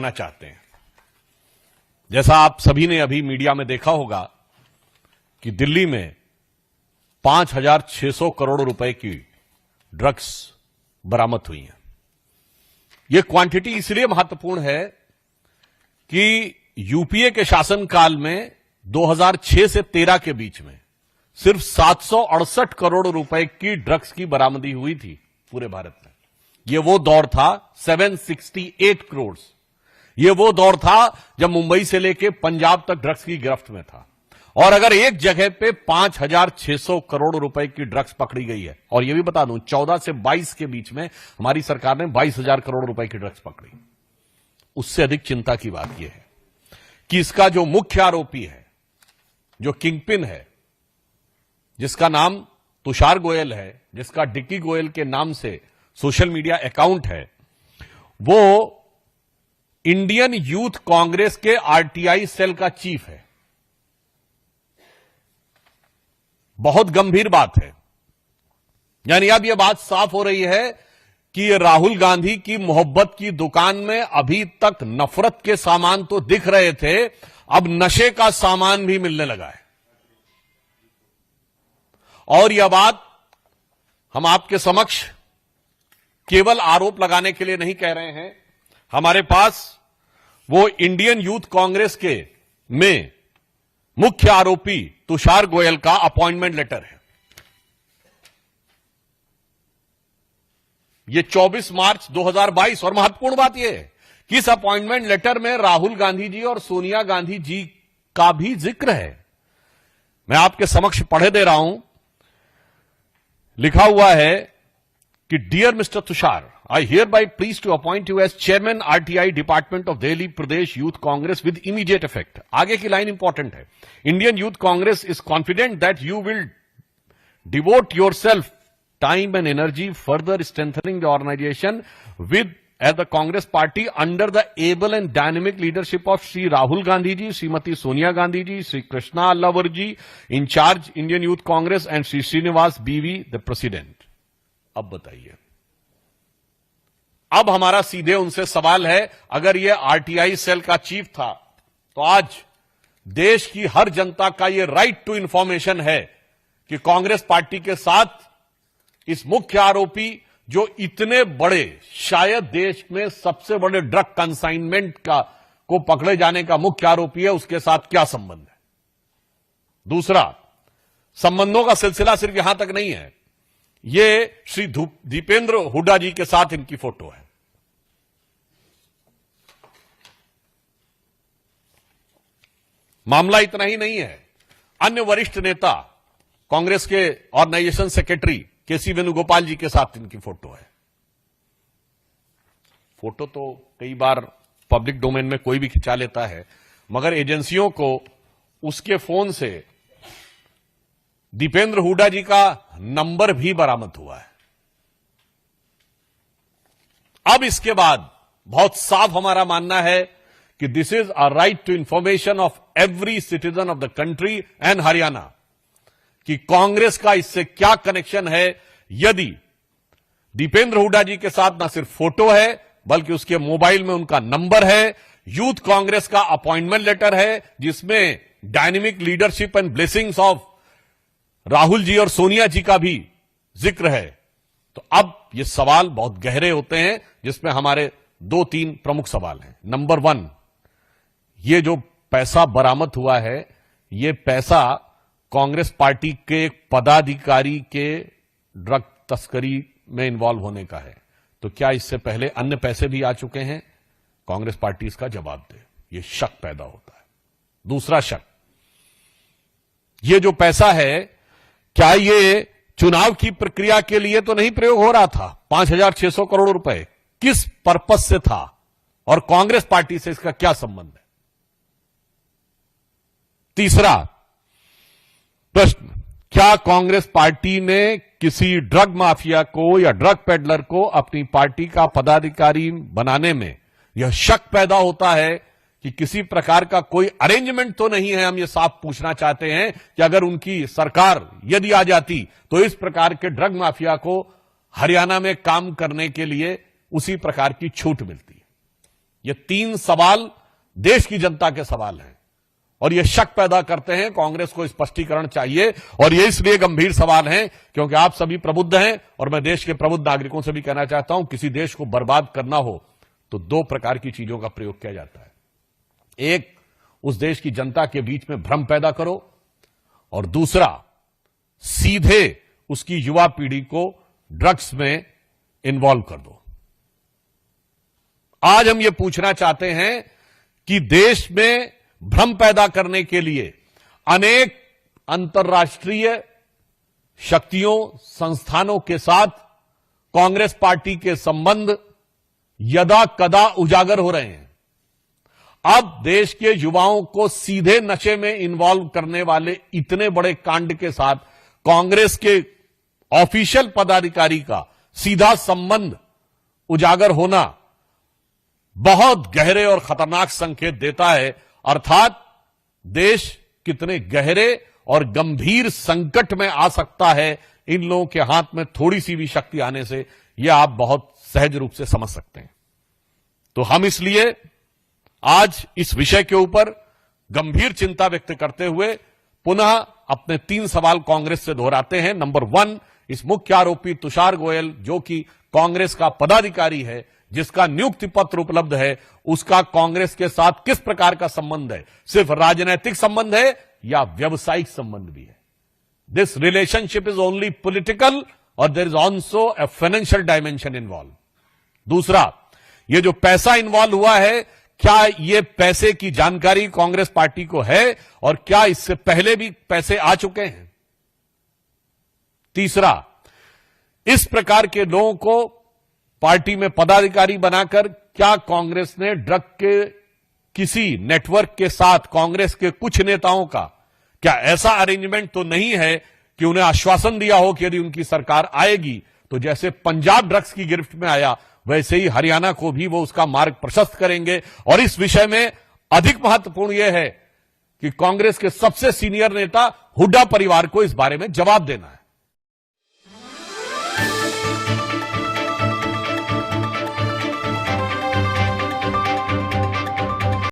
रखना चाहते हैं। जैसा आप सभी ने अभी मीडिया में देखा होगा कि दिल्ली में 5,600 करोड़ रुपए की ड्रग्स बरामद हुई हैं। यह क्वांटिटी इसलिए महत्वपूर्ण है कि यूपीए के शासनकाल में 2006 से 13 के बीच में सिर्फ 768 करोड़ रुपए की ड्रग्स की बरामदी हुई थी पूरे भारत में। यह वो दौर था 768 करोड़। यह वो दौर था जब मुंबई से लेकर पंजाब तक ड्रग्स की गिरफ्त में था। और अगर एक जगह पे 5,600 करोड़ रुपए की ड्रग्स पकड़ी गई है, और यह भी बता दूं 14 से 22 के बीच में हमारी सरकार ने 22,000 करोड़ रुपए की ड्रग्स पकड़ी। उससे अधिक चिंता की बात यह है कि इसका जो मुख्य आरोपी है, जो किंगपिन है, जिसका नाम तुषार गोयल है, जिसका डिक्की गोयल के नाम से सोशल मीडिया अकाउंट है, वो इंडियन यूथ कांग्रेस के आरटीआई सेल का चीफ है। बहुत गंभीर बात है। यानी अब यह बात साफ हो रही है कि राहुल गांधी की मोहब्बत की दुकान में अभी तक नफरत के सामान तो दिख रहे थे, अब नशे का सामान भी मिलने लगा है। और यह बात हम आपके समक्ष केवल आरोप लगाने के लिए नहीं कह रहे हैं। हमारे पास वो इंडियन यूथ कांग्रेस के में मुख्य आरोपी तुषार गोयल का अपॉइंटमेंट लेटर है। यह 24 मार्च 2022। और महत्वपूर्ण बात यह है कि इस अपॉइंटमेंट लेटर में राहुल गांधी जी और सोनिया गांधी जी का भी जिक्र है। मैं आपके समक्ष पढ़े दे रहा हूं। लिखा हुआ है कि dear mister Tushar, I hereby please to appoint you as chairman RTI Department of Delhi Pradesh Youth Congress with immediate effect. आगे की लाइन इंपॉर्टेंट है। Indian Youth Congress is confident that you will devote yourself time and energy further strengthening the organization with as the Congress party under the able and dynamic leadership of Shri Rahul Gandhi ji, Srimati Sonia Gandhi ji, Shri Krishna Allavar ji, in charge Indian Youth Congress, and Shri Srinivas BV, the president. अब बताइए, अब हमारा सीधे उनसे सवाल है, अगर यह आरटीआई सेल का चीफ था तो आज देश की हर जनता का यह राइट टू इंफॉर्मेशन है कि कांग्रेस पार्टी के साथ इस मुख्य आरोपी, जो इतने बड़े, शायद देश में सबसे बड़े ड्रग कंसाइनमेंट को पकड़े जाने का मुख्य आरोपी है, उसके साथ क्या संबंध है। दूसरा, संबंधों का सिलसिला सिर्फ यहां तक नहीं है। ये श्री दीपेंद्र हुड्डा जी के साथ इनकी फोटो है। मामला इतना ही नहीं है, अन्य वरिष्ठ नेता, कांग्रेस के ऑर्गेनाइजेशन सेक्रेटरी केसी वेणुगोपाल जी के साथ इनकी फोटो है। फोटो तो कई बार पब्लिक डोमेन में कोई भी खिंचा लेता है, मगर एजेंसियों को उसके फोन से दीपेंद्र हुड्डा जी का नंबर भी बरामद हुआ है। अब इसके बाद बहुत साफ हमारा मानना है कि this is a right to information of every citizen of the country and Haryana कि कांग्रेस का इससे क्या कनेक्शन है। यदि दीपेंद्र हुड्डा जी के साथ न सिर्फ फोटो है बल्कि उसके मोबाइल में उनका नंबर है, यूथ कांग्रेस का अपॉइंटमेंट लेटर है जिसमें dynamic leadership and blessings of Rahul ji और सोनिया जी का भी जिक्र है, तो अब ये सवाल बहुत गहरे होते हैं, जिसमें हमारे 2-3 प्रमुख सवाल हैं। नंबर 1, ये जो पैसा बरामद हुआ है, ये पैसा कांग्रेस पार्टी के पदाधिकारी के ड्रग तस्करी में इन्वॉल्व होने का है, तो क्या इससे पहले अन्य पैसे भी आ चुके हैं? कांग्रेस पार्टी इसका जवाब दे। ये शक पैदा होता है। दूसरा शक, ये जो पैसा है, क्या ये चुनाव की प्रक्रिया के लिए तो नहीं प्रयोग हो रहा था? 5,600 करोड़ रुपए किस पर्पस से था और कांग्रेस पार्टी से इसका क्या संबंध है? तीसरा प्रश्न, क्या कांग्रेस पार्टी ने किसी ड्रग माफिया को या ड्रग पेडलर को अपनी पार्टी का पदाधिकारी बनाने में यह शक पैदा होता है कि किसी प्रकार का कोई अरेंजमेंट तो नहीं है? हम ये साफ पूछना चाहते हैं कि अगर उनकी सरकार यदि आ जाती तो इस प्रकार के ड्रग माफिया को हरियाणा में काम करने के लिए उसी प्रकार की छूट मिलती है। ये 3 सवाल देश की जनता के सवाल हैं और ये शक पैदा करते हैं। कांग्रेस को स्पष्टीकरण चाहिए और ये इसलिए गंभीर सवाल हैं क्योंकि आप सभी प्रबुद्ध हैं और मैं देश के प्रबुद्ध नागरिकों से भी कहना चाहता हूं, किसी देश को बर्बाद करना हो तो 2 प्रकार की चीजों का प्रयोग किया जाता है। एक, उस देश की जनता के बीच में भ्रम पैदा करो और दूसरा, सीधे उसकी युवा पीढ़ी को ड्रग्स में इन्वॉल्व कर दो। आज हम ये पूछना चाहते हैं कि देश में भ्रम पैदा करने के लिए अनेक अंतर्राष्ट्रीय शक्तियों, संस्थानों के साथ कांग्रेस पार्टी के संबंध यदा कदा उजागर हो रहे हैं। अब देश के युवाओं को सीधे नशे में इन्वॉल्व करने वाले इतने बड़े कांड के साथ कांग्रेस के ऑफिशियल पदाधिकारी का सीधा संबंध उजागर होना बहुत गहरे और खतरनाक संकेत देता है। अर्थात देश कितने गहरे और गंभीर संकट में आ सकता है इन लोगों के हाथ में थोड़ी सी भी शक्ति आने से, यह आप बहुत सहज रूप से समझ सकते हैं। तो हम इसलिए आज इस विषय के ऊपर गंभीर चिंता व्यक्त करते हुए पुनः अपने 3 सवाल कांग्रेस से दोहराते हैं। नंबर 1, इस मुख्य आरोपी तुषार गोयल जो कि कांग्रेस का पदाधिकारी है, जिसका नियुक्ति पत्र उपलब्ध है, उसका कांग्रेस के साथ किस प्रकार का संबंध है? सिर्फ राजनीतिक संबंध है या व्यवसायिक संबंध भी है? This relationship is only political और there is also a financial dimension involve. दूसरा, ये जो पैसा इन्वॉल्व हुआ है, क्या ये पैसे की जानकारी कांग्रेस पार्टी को है और क्या इससे पहले भी पैसे आ चुके हैं? तीसरा, इस प्रकार के लोगों को पार्टी में पदाधिकारी बनाकर क्या कांग्रेस ने ड्रग के किसी नेटवर्क के साथ कांग्रेस के कुछ नेताओं का क्या ऐसा अरेंजमेंट तो नहीं है कि उन्हें आश्वासन दिया हो कि यदि उनकी सरकार आएगी तो जैसे पंजाब ड्रग्स की गिरफ्त में आया वैसे ही हरियाणा को भी वो उसका मार्ग प्रशस्त करेंगे? और इस विषय में अधिक महत्वपूर्ण यह है कि कांग्रेस के सबसे सीनियर नेता हुड्डा परिवार को इस बारे में जवाब देना है।